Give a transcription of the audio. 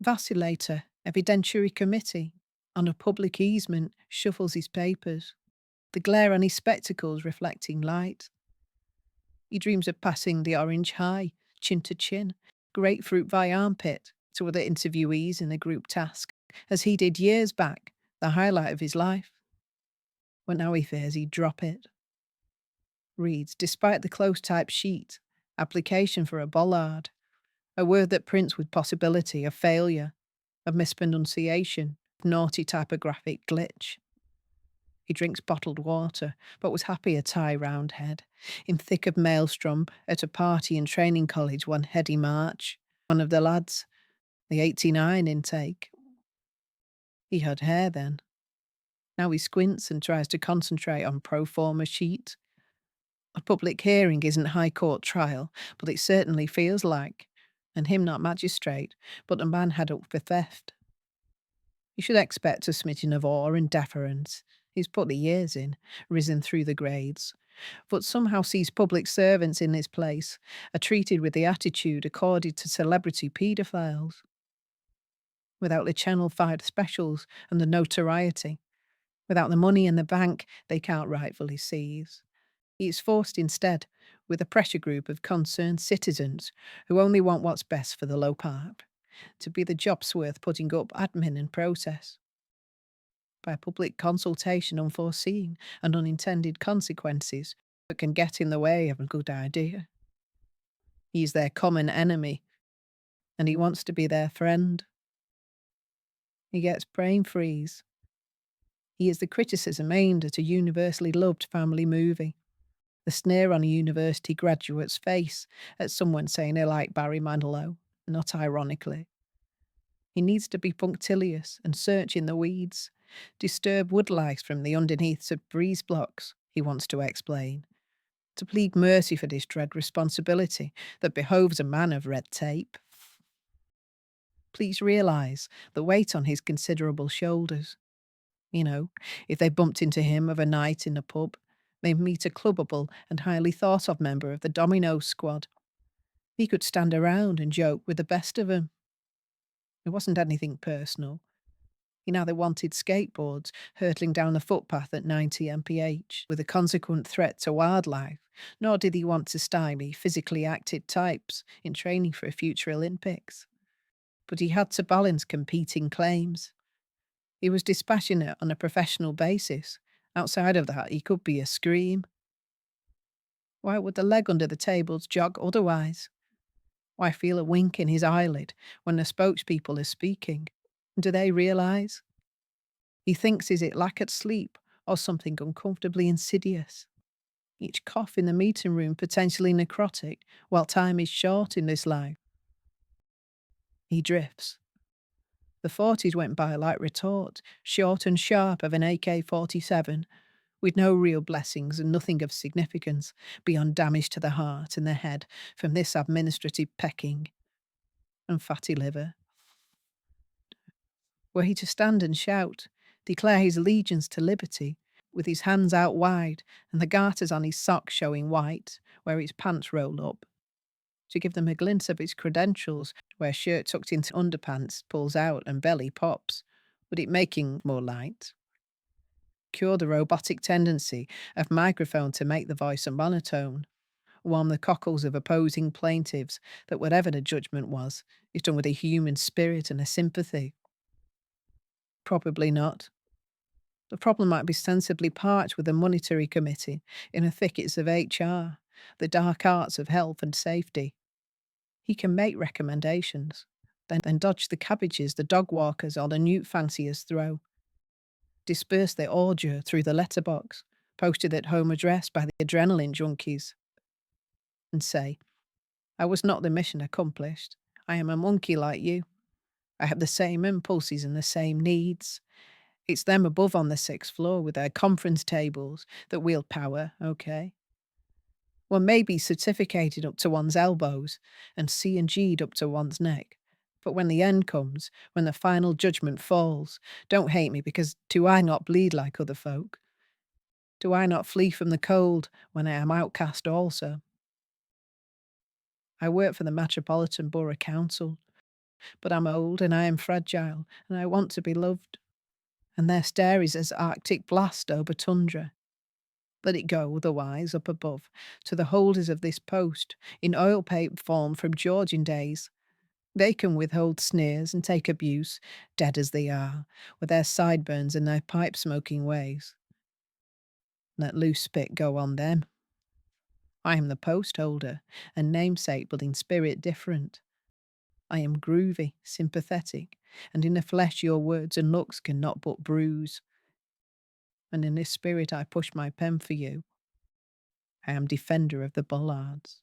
Vacillator, evidentiary committee. On a public easement, shuffles his papers, the glare on his spectacles reflecting light. He dreams of passing the orange high, chin to chin, grapefruit by armpit, to other interviewees in a group task, as he did years back, the highlight of his life. But now he fears he'd drop it. Reads, despite the close typed sheet, application for a bollard, a word that prints with possibility of failure, of mispronunciation, naughty typographic glitch. He drinks bottled water, but was happy a tie round head, in thick of maelstrom at a party in training college one heady March. One of the lads, the 89 intake. He had hair then. Now he squints and tries to concentrate on pro forma sheet. A public hearing isn't high court trial, but it certainly feels like. And him not magistrate, but a man had up for theft. You should expect a smidgen of awe and deference. He's put the years in, risen through the grades, but somehow sees public servants in his place are treated with the attitude accorded to celebrity paedophiles. Without the Channel 5 specials and the notoriety, without the money in the bank they can't rightfully seize. He is forced instead, with a pressure group of concerned citizens who only want what's best for the low part, to be the jobs worth putting up admin and process. By public consultation unforeseen and unintended consequences that can get in the way of a good idea. He is their common enemy, and he wants to be their friend. He gets brain freeze. He is the criticism aimed at a universally loved family movie. The sneer on a university graduate's face at someone saying they like Barry Manilow, not ironically. He needs to be punctilious and search in the weeds, disturb woodlice from the underneaths of breeze blocks, he wants to explain, to plead mercy for this dread responsibility that behoves a man of red tape. Please realise the weight on his considerable shoulders. You know, if they bumped into him of a night in a pub, they'd meet a clubbable and highly thought of member of the domino squad. He could stand around and joke with the best of 'em. It wasn't anything personal. He neither wanted skateboards hurtling down the footpath at 90 mph with a consequent threat to wildlife, nor did he want to stymie physically active types in training for a future Olympics. But he had to balance competing claims. He was dispassionate on a professional basis. Outside of that, he could be a scream. Why would the leg under the tables jog otherwise? Why feel a wink in his eyelid when the spokespeople are speaking? Do they realise? He thinks is it lack of sleep or something uncomfortably insidious. Each cough in the meeting room potentially necrotic, while time is short in this life. He drifts. The 40s went by like retort, short and sharp of an AK-47, with no real blessings and nothing of significance beyond damage to the heart and the head from this administrative pecking and fatty liver. Were he to stand and shout, declare his allegiance to liberty, with his hands out wide and the garters on his socks showing white, where his pants roll up, to give them a glimpse of his credentials, where shirt tucked into underpants pulls out and belly pops, would it making more light? Cure the robotic tendency of microphone to make the voice a monotone, warm the cockles of opposing plaintiffs that whatever the judgment was, is done with a human spirit and a sympathy? Probably not. The problem might be sensibly parked with the monetary committee in the thickets of HR, the dark arts of health and safety. He can make recommendations, then dodge the cabbages the dog walkers or the newt fanciers throw. Disperse their ordure through the letterbox, posted at home address by the adrenaline junkies. And say, I was not the mission accomplished. I am a monkey like you. I have the same impulses and the same needs. It's them above on the 6th floor with their conference tables that wield power, okay? One may be certificated up to one's elbows and C&G'd up to one's neck. But when the end comes, when the final judgment falls, don't hate me because do I not bleed like other folk? Do I not flee from the cold when I am outcast also? I work for the Metropolitan Borough Council. But I'm old and I am fragile, and I want to be loved. And their stare is as Arctic blast over tundra. Let it go, otherwise, up above, to the holders of this post, in oil pape form from Georgian days. They can withhold sneers and take abuse, dead as they are, with their sideburns and their pipe smoking ways. Let loose spit go on them. I am the post holder, and namesake, but in spirit different. I am groovy, sympathetic, and in the flesh your words and looks cannot but bruise. And in this spirit I push my pen for you. I am defender of the bollards.